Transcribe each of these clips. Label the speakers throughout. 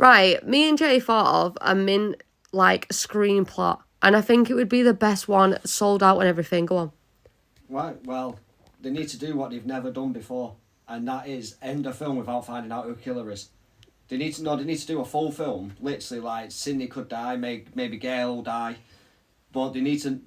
Speaker 1: Right, me and Jay thought of a screen plot, and I think it would be the best one, sold out and everything. Go on.
Speaker 2: Right, well, they need to do what they've never done before, and that is end a film without finding out who the killer is. They need to do a full film, literally like Sydney could die, maybe Gail will die, but they need to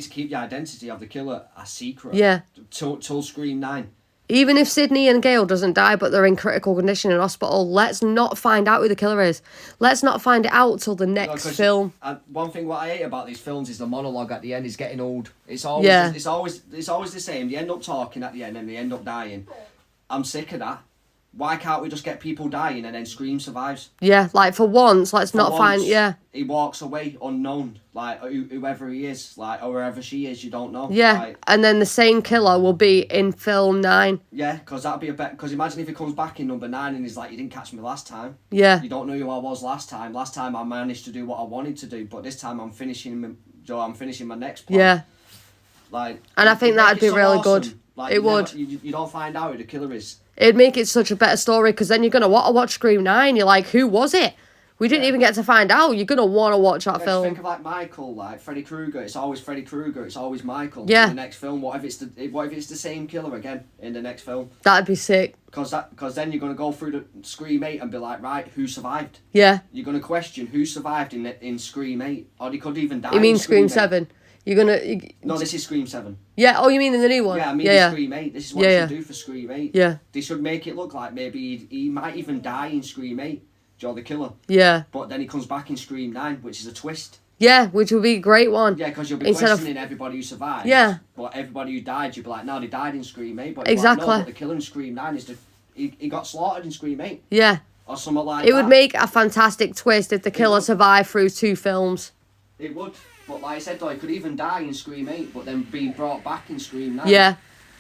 Speaker 2: keep the identity of the killer a secret.
Speaker 1: Yeah.
Speaker 2: Till Scream 9.
Speaker 1: Even if Sydney and Gail doesn't die, but they're in critical condition in hospital, let's not find out who the killer is. Let's not find it out till the next film.
Speaker 2: One thing what I hate about these films is the monologue at the end is getting old. It's always the same. They end up talking at the end and they end up dying. I'm sick of that. Why can't we just get people dying and then Scream survives?
Speaker 1: Yeah, like for once, let's not find. Yeah.
Speaker 2: He walks away unknown, like whoever he is, like or wherever she is, you don't know.
Speaker 1: Yeah,
Speaker 2: like,
Speaker 1: and then the same killer will be in film 9.
Speaker 2: Yeah, because that'd be a bet. Because imagine if he comes back in number 9 and he's like, "You didn't catch me last time."
Speaker 1: Yeah.
Speaker 2: You don't know who I was last time. Last time I managed to do what I wanted to do, but this time I'm finishing my next plan.
Speaker 1: Yeah.
Speaker 2: Like.
Speaker 1: And I think that'd be really good.
Speaker 2: Like,
Speaker 1: it would.
Speaker 2: You don't find out who the killer is.
Speaker 1: It'd make it such a better story because then you're going to want to watch Scream 9. You're like, who was it? We didn't even get to find out. You're going to want to watch that film.
Speaker 2: Think of like Michael, like Freddy Krueger. It's always Freddy Krueger. It's always Michael.
Speaker 1: Yeah.
Speaker 2: In the next film, what if it's the same killer again in the next film?
Speaker 1: That'd be sick.
Speaker 2: Because then you're going to go through the Scream 8 and be like, right, who survived?
Speaker 1: Yeah.
Speaker 2: You're going to question who survived in Scream 8. Or they could even die.
Speaker 1: You mean
Speaker 2: in
Speaker 1: Scream 7? You're going to...
Speaker 2: No, this is Scream 7.
Speaker 1: Yeah, oh, you mean in the new one?
Speaker 2: Yeah, I mean Scream 8. This is what they should do for Scream 8.
Speaker 1: Yeah.
Speaker 2: They should make it look like maybe he might even die in Scream 8, Joe the killer.
Speaker 1: Yeah.
Speaker 2: But then he comes back in Scream 9, which is a twist.
Speaker 1: Yeah, which would be a great one.
Speaker 2: Yeah, because you'll be questioning everybody who survived.
Speaker 1: Yeah.
Speaker 2: But everybody who died, you'll be like, no, they died in Scream 8. But
Speaker 1: exactly.
Speaker 2: Like, no, but the killer in Scream 9 is he got slaughtered in Scream 8.
Speaker 1: Yeah.
Speaker 2: Or something like
Speaker 1: that. It
Speaker 2: would
Speaker 1: would make a fantastic twist if the killer survived through 2 films.
Speaker 2: It would. But like I said, though, he could even die in Scream 8, but then be brought back in Scream 9.
Speaker 1: Yeah.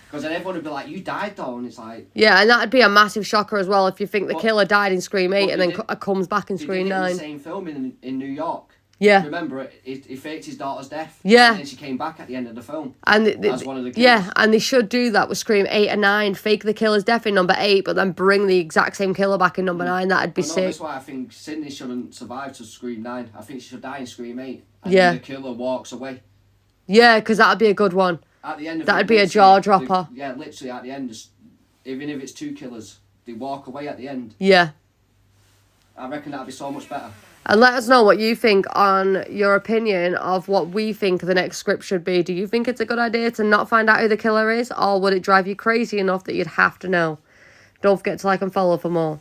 Speaker 2: Because then everyone would be like, you died, though, and it's like...
Speaker 1: Yeah, and that'd be a massive shocker as well if you think the killer died in Scream 8 and then comes back in Scream 9.
Speaker 2: They did the same film in New York.
Speaker 1: Yeah.
Speaker 2: Remember, he faked his daughter's death.
Speaker 1: Yeah.
Speaker 2: And then she came back at the end of the film.
Speaker 1: And
Speaker 2: as one of the killers.
Speaker 1: Yeah, and they should do that with Scream 8 and 9. Fake the killer's death in number 8, but then bring the exact same killer back in number 9. That'd be sick.
Speaker 2: That's why I think Sydney shouldn't survive to Scream 9. I think she should die in Scream 8. And
Speaker 1: yeah.
Speaker 2: then the killer walks away.
Speaker 1: Yeah, because that'd be a good one.
Speaker 2: At the end of
Speaker 1: that'd be a jaw dropper.
Speaker 2: Yeah, literally at the end, even if it's 2 killers, they walk away at the end.
Speaker 1: Yeah.
Speaker 2: I reckon that'd be so much better.
Speaker 1: And let us know what you think on your opinion of what we think the next script should be. Do you think it's a good idea to not find out who the killer is? Or would it drive you crazy enough that you'd have to know? Don't forget to like and follow for more.